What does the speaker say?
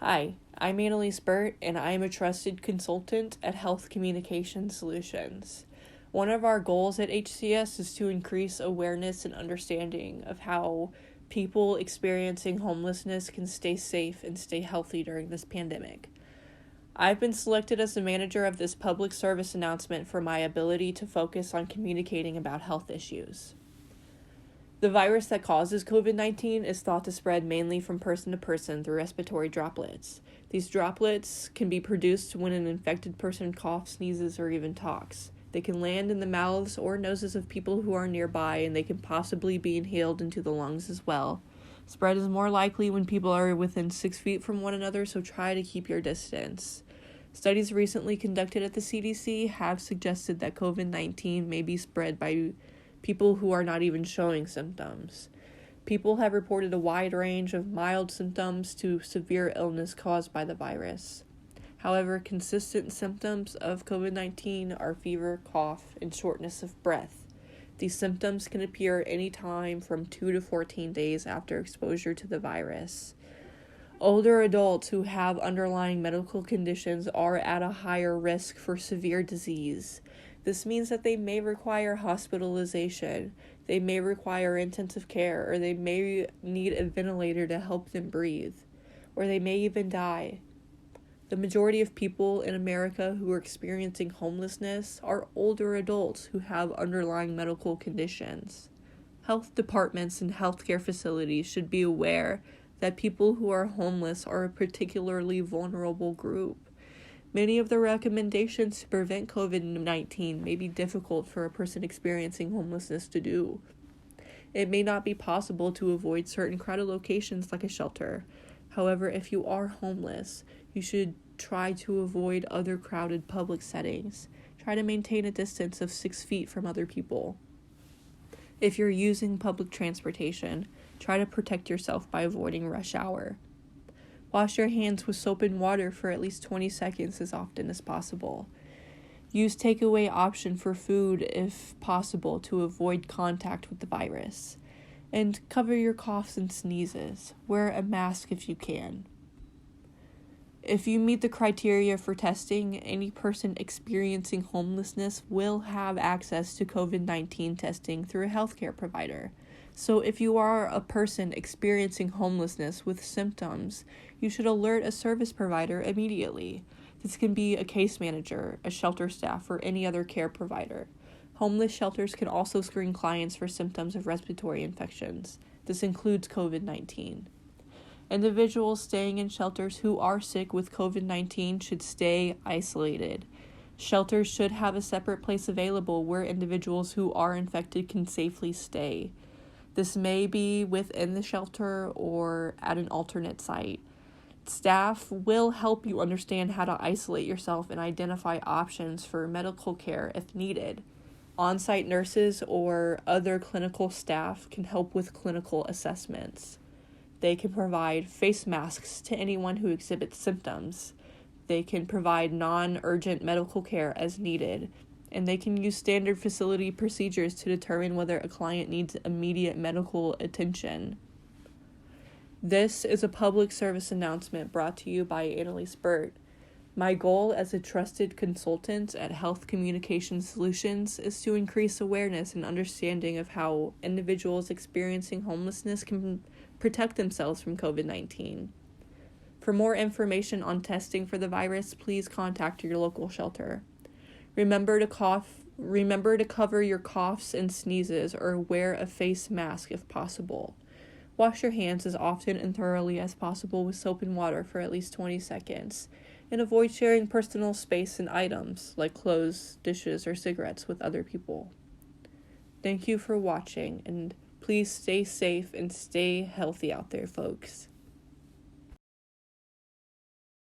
Hi, I'm Annalise Burt, and I am a trusted consultant at Health Communication Solutions. One of our goals at HCS is to increase awareness and understanding of how people experiencing homelessness can stay safe and stay healthy during this pandemic. I've been selected as the manager of this public service announcement for my ability to focus on communicating about health issues. The virus that causes COVID-19 is thought to spread mainly from person to person through respiratory droplets. These droplets can be produced when an infected person coughs, sneezes, or even talks. They can land in the mouths or noses of people who are nearby, and they can possibly be inhaled into the lungs as well. Spread is more likely when people are within 6 feet from one another, so try to keep your distance. Studies recently conducted at the CDC have suggested that COVID-19 may be spread by people who are not even showing symptoms. People have reported a wide range of mild symptoms to severe illness caused by the virus. However, consistent symptoms of COVID-19 are fever, cough, and shortness of breath. These symptoms can appear any time from 2 to 14 days after exposure to the virus. Older adults who have underlying medical conditions are at a higher risk for severe disease. This means that they may require hospitalization, they may require intensive care, or they may need a ventilator to help them breathe, or they may even die. The majority of people in America who are experiencing homelessness are older adults who have underlying medical conditions. Health departments and healthcare facilities should be aware that people who are homeless are a particularly vulnerable group. Many of the recommendations to prevent COVID-19 may be difficult for a person experiencing homelessness to do. It may not be possible to avoid certain crowded locations like a shelter. However, if you are homeless, you should try to avoid other crowded public settings. Try to maintain a distance of 6 feet from other people. If you're using public transportation, try to protect yourself by avoiding rush hour. Wash your hands with soap and water for at least 20 seconds as often as possible. Use takeaway option for food if possible to avoid contact with the virus. And cover your coughs and sneezes. Wear a mask if you can. If you meet the criteria for testing, any person experiencing homelessness will have access to COVID-19 testing through a healthcare provider. So if you are a person experiencing homelessness with symptoms, you should alert a service provider immediately. This can be a case manager, a shelter staff, or any other care provider. Homeless shelters can also screen clients for symptoms of respiratory infections. This includes COVID-19. Individuals staying in shelters who are sick with COVID-19 should stay isolated. Shelters should have a separate place available where individuals who are infected can safely stay. This may be within the shelter or at an alternate site. Staff will help you understand how to isolate yourself and identify options for medical care if needed. On-site nurses or other clinical staff can help with clinical assessments. They can provide face masks to anyone who exhibits symptoms. They can provide non-urgent medical care as needed. And they can use standard facility procedures to determine whether a client needs immediate medical attention. This is a public service announcement brought to you by Annalise Burt. My goal as a trusted consultant at Health Communication Solutions is to increase awareness and understanding of how individuals experiencing homelessness can protect themselves from COVID-19. For more information on testing for the virus, please contact your local shelter. Remember to cover your coughs and sneezes or wear a face mask if possible. Wash your hands as often and thoroughly as possible with soap and water for at least 20 seconds. And avoid sharing personal space and items like clothes, dishes, or cigarettes with other people. Thank you for watching, and please stay safe and stay healthy out there, folks.